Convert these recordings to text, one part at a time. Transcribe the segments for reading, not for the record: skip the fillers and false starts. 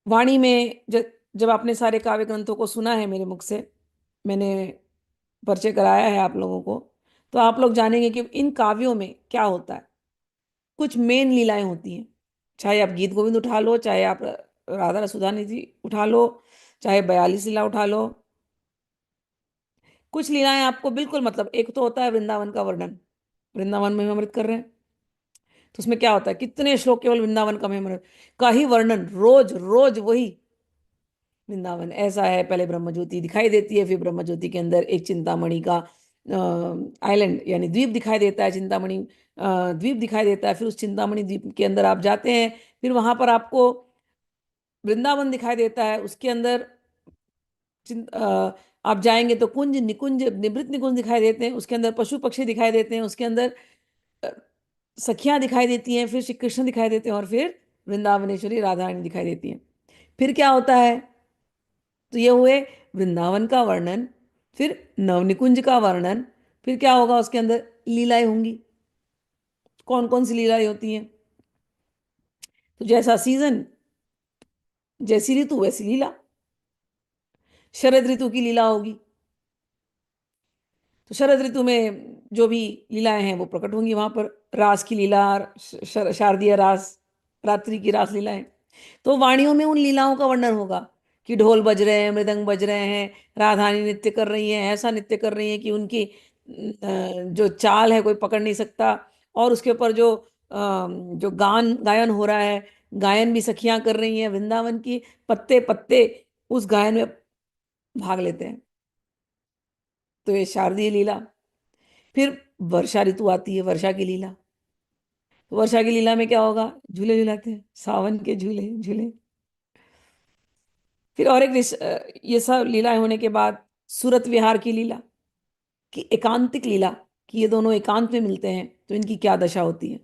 वाणी में जब आपने सारे काव्य ग्रंथों को सुना है मेरे मुख से, मैंने परिचय कराया है आप लोगों को, तो आप लोग जानेंगे कि इन काव्यों में क्या होता है। कुछ मेन लीलाएं होती हैं, चाहे आप गीत गोविंद उठा लो, चाहे आप राधा सुधा निधि उठा लो, चाहे 42 लीला उठा लो। कुछ लीलाएं आपको बिल्कुल, मतलब एक तो होता है वृंदावन का वर्णन, वृंदावन में हम अमृत कर रहे हैं, तो उसमें क्या होता है, कितने श्लोक केवल वृंदावन का में का ही वर्णन, रोज रोज वही वृंदावन ऐसा है। पहले ब्रह्म ज्योति दिखाई देती है, फिर ब्रह्म ज्योति के अंदर एक चिंतामणि का आइलैंड यानी द्वीप दिखाई देता है, चिंतामणि द्वीप दिखाई देता है। फिर उस चिंतामणि द्वीप के अंदर आप जाते हैं, फिर वहां पर आपको वृंदावन दिखाई देता है। उसके अंदर आप जाएंगे तो कुंज निकुंज निवृत्त निकुंज दिखाई देते हैं, उसके अंदर पशु पक्षी दिखाई देते हैं, उसके अंदर अ, सखियां दिखाई देती हैं, फिर श्री कृष्ण दिखाई देते हैं, और फिर वृंदावनेश्वरी राधा रानी दिखाई देती हैं। फिर क्या होता है, तो ये हुए वृंदावन का वर्णन, फिर नवनिकुंज का वर्णन। फिर क्या होगा, उसके अंदर लीलाएं होंगी। कौन कौन सी लीलाएं होती हैं, तो जैसा सीजन, जैसी ऋतु वैसी लीला। शरद ऋतु की लीला होगी, तो शरद ऋतु में जो भी लीलाएं हैं वो प्रकट होंगी वहां पर। रास की लीला, शारदीय रास, रात्रि की रास लीलाएं। तो वाणियों में उन लीलाओं का वर्णन होगा कि ढोल बज रहे हैं, मृदंग बज रहे हैं, राधानी नृत्य कर रही हैं, ऐसा नृत्य कर रही हैं कि उनकी जो चाल है कोई पकड़ नहीं सकता। और उसके ऊपर जो गायन हो रहा है, गायन भी सखियां कर रही हैं वृंदावन की, पत्ते पत्ते उस गायन में भाग लेते हैं। तो ये शारदीय लीला। फिर वर्षा ऋतु आती है, वर्षा की लीला। तो वर्षा की लीला में क्या होगा, झूले झुलाते हैं, सावन के झूले झूले। फिर और एक ये सब लीलाएं होने के बाद सूरत विहार की लीला, कि एकांतिक लीला, कि ये दोनों एकांत में मिलते हैं तो इनकी क्या दशा होती है।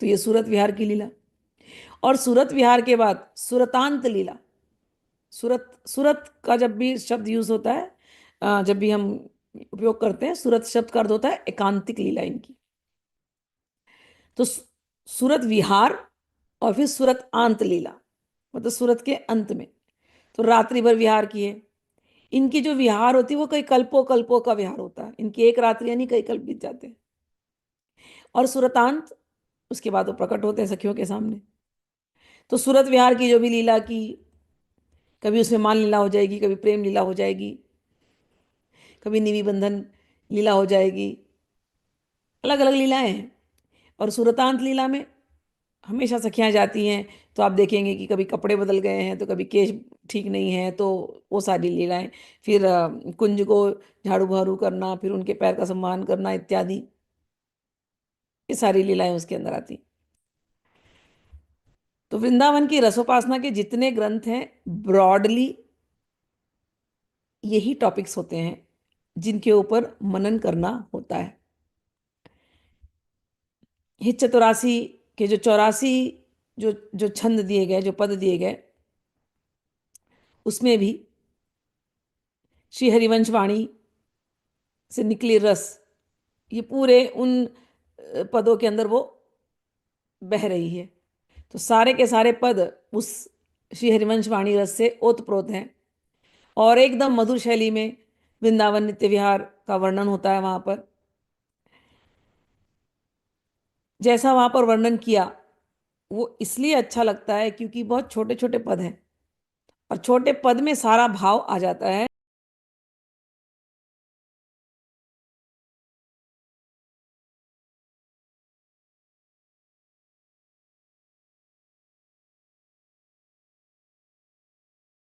तो ये सूरत विहार की लीला। और सूरत विहार के बाद सुरतांत लीला। सूरत सूरत का जब भी शब्द यूज होता है, जब भी हम उपयोग करते हैं, सूरत शब्द का अर्थ होता है एकांतिक लीला इनकी। तो सूरत विहार और फिर सूरत आंत लीला, मतलब सूरत के अंत में। तो रात्रि भर विहार किए। इनकी जो विहार होती है वो कई कल्पों कल्पों का विहार होता है, इनकी एक रात्रि यानी कई कल्प बीत जाते हैं। और सूरतांत, उसके बाद वो प्रकट होते हैं सखियों के सामने। तो सूरत विहार की जो भी लीला की, कभी उसमें मान लीला हो जाएगी, कभी प्रेम लीला हो जाएगी, कभी निवि बंधन लीला हो जाएगी, अलग अलग लीलाएं हैं। और सूरतांत लीला में हमेशा सखियां जाती हैं, तो आप देखेंगे कि कभी कपड़े बदल गए हैं, तो कभी केश ठीक नहीं है, तो वो सारी लीलाएं। फिर कुंज को झाड़ू बहारू करना, फिर उनके पैर का सम्मान करना इत्यादि, ये सारी लीलाएं उसके अंदर आती। तो वृंदावन की रसोपासना के जितने ग्रंथ हैं, ब्रॉडली यही टॉपिक्स होते हैं जिनके ऊपर मनन करना होता है। ये चतुरासी के जो 84 जो जो छंद दिए गए, जो पद दिए गए, उसमें भी श्री हरिवंश वाणी से निकली रस, ये पूरे उन पदों के अंदर वो बह रही है। तो सारे के सारे पद उस श्री हरिवंश वाणी रस से ओतप्रोत हैं। और एकदम मधुर शैली में वृंदावन नित्य विहार का वर्णन होता है वहां पर। जैसा वहां पर वर्णन किया, वो इसलिए अच्छा लगता है क्योंकि बहुत छोटे छोटे पद हैं, और छोटे पद में सारा भाव आ जाता है।